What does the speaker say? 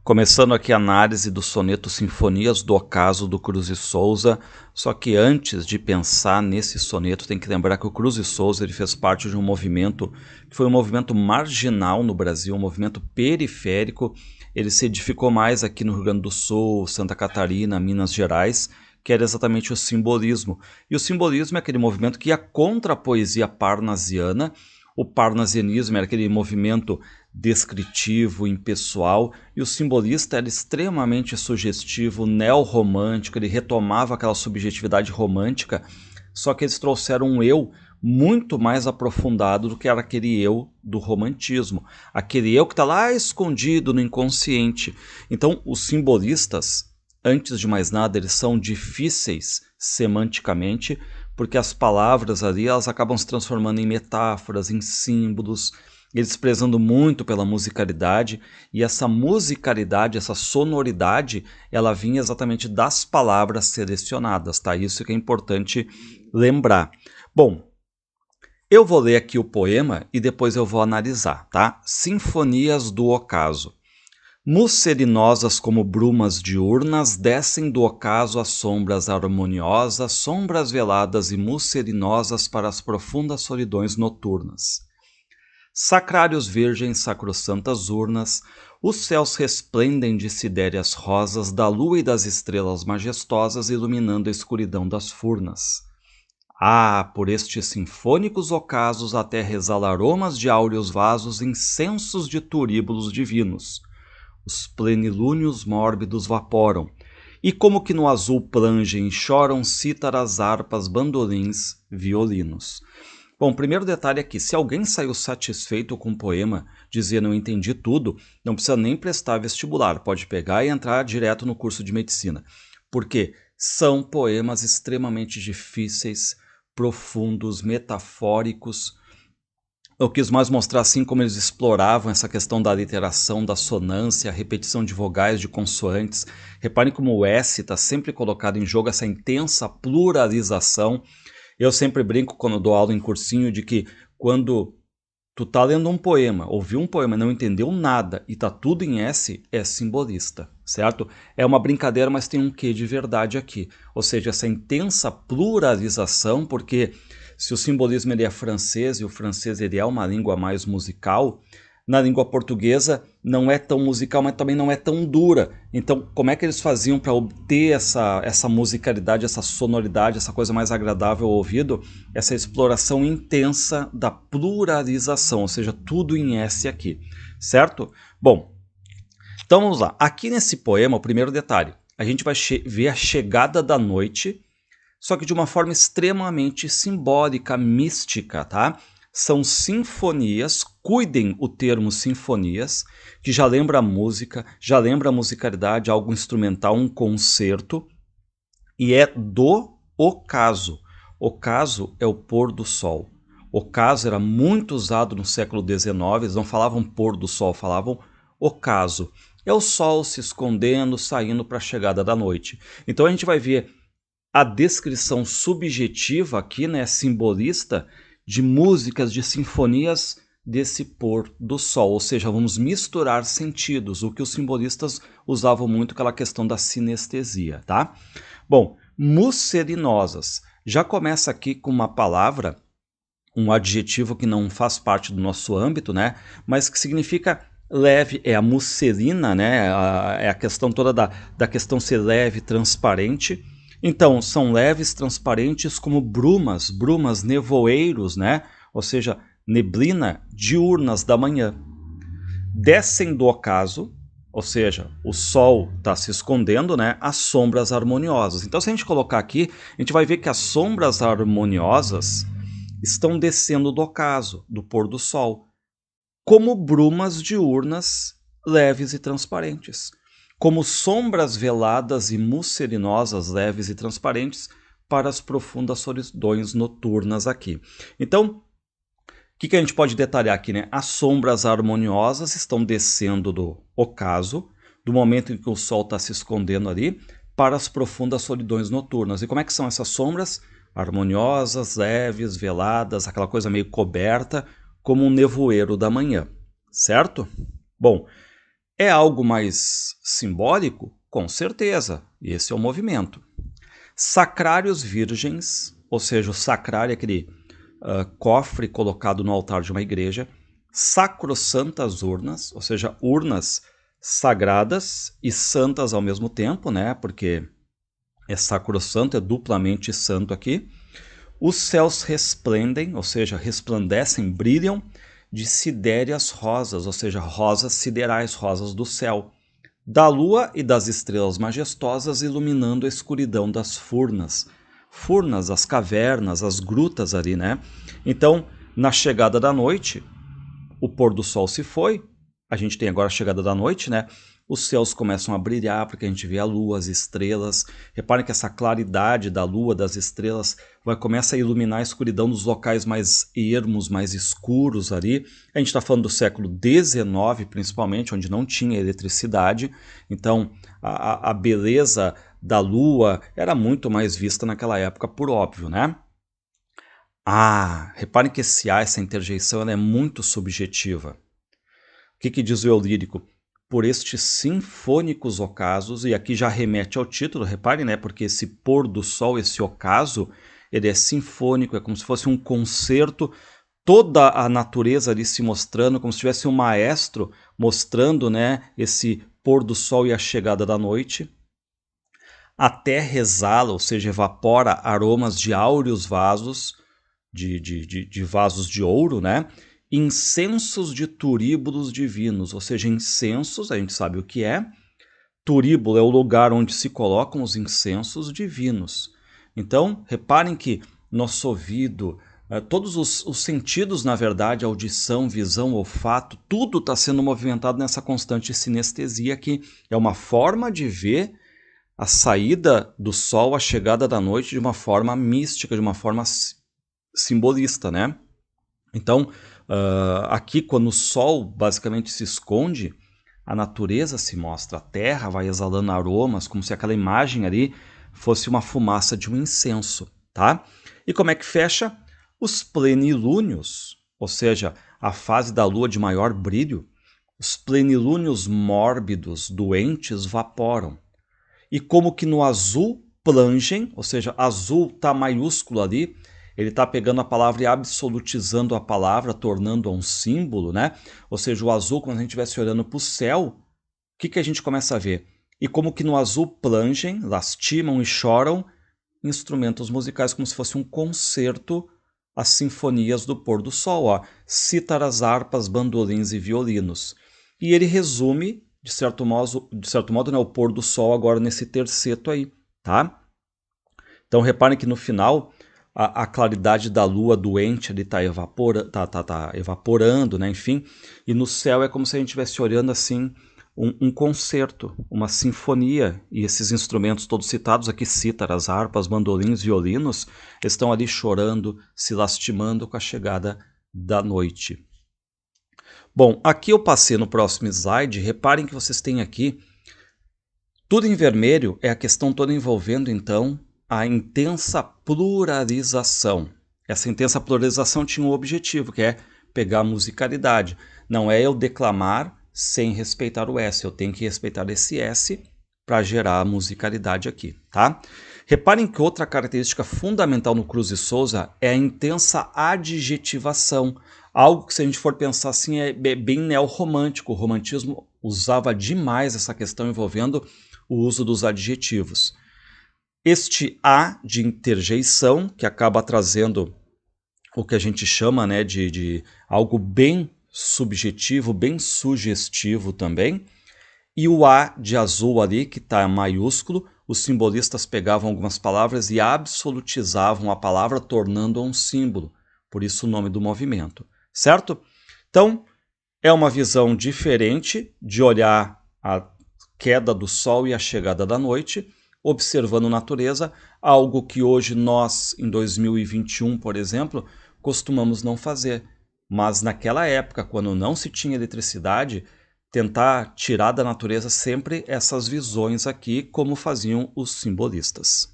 Começando aqui a análise do soneto Sinfonias do Ocaso do Cruz e Souza, só que antes de pensar nesse soneto tem que lembrar que o Cruz e Souza ele fez parte de um movimento que foi um movimento marginal no Brasil, um movimento periférico. Ele se edificou mais aqui no Rio Grande do Sul, Santa Catarina, Minas Gerais, que era exatamente o simbolismo. E o simbolismo é aquele movimento que ia contra a poesia parnasiana. O parnasianismo era aquele movimento descritivo, impessoal, e o simbolista era extremamente sugestivo, neorromântico, ele retomava aquela subjetividade romântica, só que eles trouxeram um eu muito mais aprofundado do que era aquele eu do romantismo, aquele eu que está lá escondido no inconsciente. Então, os simbolistas, antes de mais nada, eles são difíceis semanticamente, porque as palavras ali elas acabam se transformando em metáforas, em símbolos, eles prezando muito pela musicalidade, e essa musicalidade, essa sonoridade, ela vinha exatamente das palavras selecionadas, tá? Isso que é importante lembrar. Bom, eu vou ler aqui o poema e depois eu vou analisar, tá? Sinfonias do Ocaso. Musselinosas como brumas diurnas, descem do ocaso as sombras harmoniosas, sombras veladas e musselinosas para as profundas solidões noturnas. Sacrários virgens, sacrossantas urnas, os céus resplendem de sidéreas rosas, da lua e das estrelas majestosas, iluminando a escuridão das furnas. Ah, por estes sinfônicos ocasos a terra exala aromas de áureos vasos, incensos de turíbulos divinos. Os plenilúnios mórbidos vaporam, e como que no azul plangem e choram cítaras, harpas, bandolins, violinos. Bom, primeiro detalhe aqui, se alguém saiu satisfeito com o poema, dizia não entendi tudo, não precisa nem prestar vestibular, pode pegar e entrar direto no curso de medicina. Porque são poemas extremamente difíceis, profundos, metafóricos. Eu quis mais mostrar assim como eles exploravam essa questão da literação, da sonância, a repetição de vogais, de consoantes. Reparem como o S está sempre colocado em jogo, essa intensa pluralização. Eu sempre brinco quando dou aula em cursinho de que quando tu tá lendo um poema, ouviu um poema e não entendeu nada e tá tudo em S, é simbolista, certo? É uma brincadeira, mas tem um quê de verdade aqui. Ou seja, essa intensa pluralização, porque se o simbolismo ele é francês e o francês ele é uma língua mais musical, na língua portuguesa não é tão musical, mas também não é tão dura. Então, como é que eles faziam para obter essa musicalidade, essa sonoridade, essa coisa mais agradável ao ouvido? Essa exploração intensa da pluralização, ou seja, tudo em S aqui, certo? Bom, então vamos lá. Aqui nesse poema, o primeiro detalhe, a gente vai ver a chegada da noite, só que de uma forma extremamente simbólica, mística, tá? São sinfonias, cuidem o termo sinfonias, que já lembra a música, já lembra a musicalidade, algo instrumental, um concerto, e é do ocaso. Ocaso é o pôr do sol. Ocaso era muito usado no século XIX, eles não falavam pôr do sol, falavam ocaso. É o sol se escondendo, saindo para a chegada da noite. Então a gente vai ver a descrição subjetiva aqui, né, simbolista, de músicas, de sinfonias desse pôr do sol, ou seja, vamos misturar sentidos, o que os simbolistas usavam muito, aquela questão da sinestesia, tá? Bom, musselinosas, já começa aqui com uma palavra, um adjetivo que não faz parte do nosso âmbito, né, mas que significa leve, é a musselina, né, é a questão toda da questão ser leve, transparente. Então, são leves, transparentes como brumas, nevoeiros, né? Ou seja, neblina diurnas da manhã. Descem do ocaso, ou seja, o sol está se escondendo, né? As sombras harmoniosas. Então, se a gente colocar aqui, a gente vai ver que as sombras harmoniosas estão descendo do ocaso, do pôr do sol, como brumas diurnas leves e transparentes, como sombras veladas e musselinosas, leves e transparentes, para as profundas solidões noturnas aqui. Então, o que a gente pode detalhar aqui, né? As sombras harmoniosas estão descendo do ocaso, do momento em que o sol está se escondendo ali, para as profundas solidões noturnas. E como é que são essas sombras? Harmoniosas, leves, veladas, aquela coisa meio coberta, como um nevoeiro da manhã, certo? Bom, É algo mais simbólico? Com certeza, esse é o movimento. Sacrários virgens, ou seja, o sacrário é aquele cofre colocado no altar de uma igreja. Sacrossantas urnas, ou seja, urnas sagradas e santas ao mesmo tempo, né? Porque é sacrossanto, é duplamente santo aqui. Os céus resplendem, ou seja, resplandecem, brilham de sidéreas rosas, ou seja, rosas siderais, rosas do céu, da lua e das estrelas majestosas iluminando a escuridão das furnas. Furnas, as cavernas, as grutas ali, né? Então, na chegada da noite, o pôr do sol se foi, a gente tem agora a chegada da noite, né? Os céus começam a brilhar porque a gente vê a lua, as estrelas. Reparem que essa claridade da lua, das estrelas, começa a iluminar a escuridão dos locais mais ermos, mais escuros ali. A gente está falando do século XIX, principalmente, onde não tinha eletricidade. Então, a beleza da lua era muito mais vista naquela época, por óbvio, né? Reparem que esse essa interjeição, ela é muito subjetiva. O que diz o eu lírico? Por estes sinfônicos ocasos, e aqui já remete ao título, reparem, né? Porque esse pôr do sol, esse ocaso, ele é sinfônico, é como se fosse um concerto, toda a natureza ali se mostrando, como se tivesse um maestro mostrando, né, esse pôr do sol e a chegada da noite. A terra exala, ou seja, evapora aromas de áureos vasos, de vasos de ouro, né? Incensos de turíbulos divinos, ou seja, incensos, a gente sabe o que é. Turíbulo é o lugar onde se colocam os incensos divinos. Então, reparem que nosso ouvido, todos os sentidos, na verdade, audição, visão, olfato, tudo está sendo movimentado nessa constante sinestesia, que é uma forma de ver a saída do sol, a chegada da noite de uma forma mística, de uma forma simbolista, né? Então, aqui quando o sol basicamente se esconde, a natureza se mostra, a terra vai exalando aromas, como se aquela imagem ali fosse uma fumaça de um incenso, tá? E como é que fecha? Os plenilúnios, ou seja, a fase da lua de maior brilho, os plenilúnios mórbidos, doentes, vaporam. E como que no azul plangem, ou seja, azul está maiúsculo ali, ele está pegando a palavra e absolutizando a palavra, tornando-a um símbolo, né? Ou seja, o azul, quando a gente estivesse olhando para o céu, o que a gente começa a ver? E como que no azul plangem, lastimam e choram instrumentos musicais, como se fosse um concerto, as sinfonias do pôr do sol, ó, cítaras, harpas, bandolins e violinos. E ele resume, de certo modo, né, o pôr do sol agora nesse terceto aí, tá? Então reparem que no final a claridade da lua doente ali está evaporando, né? Enfim, e no céu é como se a gente estivesse olhando assim um concerto, uma sinfonia, e esses instrumentos todos citados aqui, cítaras, harpas, bandolins, violinos, estão ali chorando, se lastimando com a chegada da noite. Bom, aqui eu passei no próximo slide, reparem que vocês têm aqui, tudo em vermelho é a questão toda envolvendo então a intensa pluralização. Essa intensa pluralização tinha um objetivo, que é pegar a musicalidade. Não é eu declamar sem respeitar o S, eu tenho que respeitar esse S para gerar a musicalidade aqui, tá? Reparem que outra característica fundamental no Cruz e Souza é a intensa adjetivação. Algo que, se a gente for pensar assim, é bem neorromântico. O romantismo usava demais essa questão envolvendo o uso dos adjetivos. Este A de interjeição, que acaba trazendo o que a gente chama, né, de algo bem subjetivo, bem sugestivo também. E o A de azul ali, que está maiúsculo, os simbolistas pegavam algumas palavras e absolutizavam a palavra, tornando-a um símbolo. Por isso o nome do movimento, certo? Então, é uma visão diferente de olhar a queda do sol e a chegada da noite, observando natureza, algo que hoje nós, em 2021, por exemplo, costumamos não fazer. Mas naquela época, quando não se tinha eletricidade, tentar tirar da natureza sempre essas visões aqui, como faziam os simbolistas.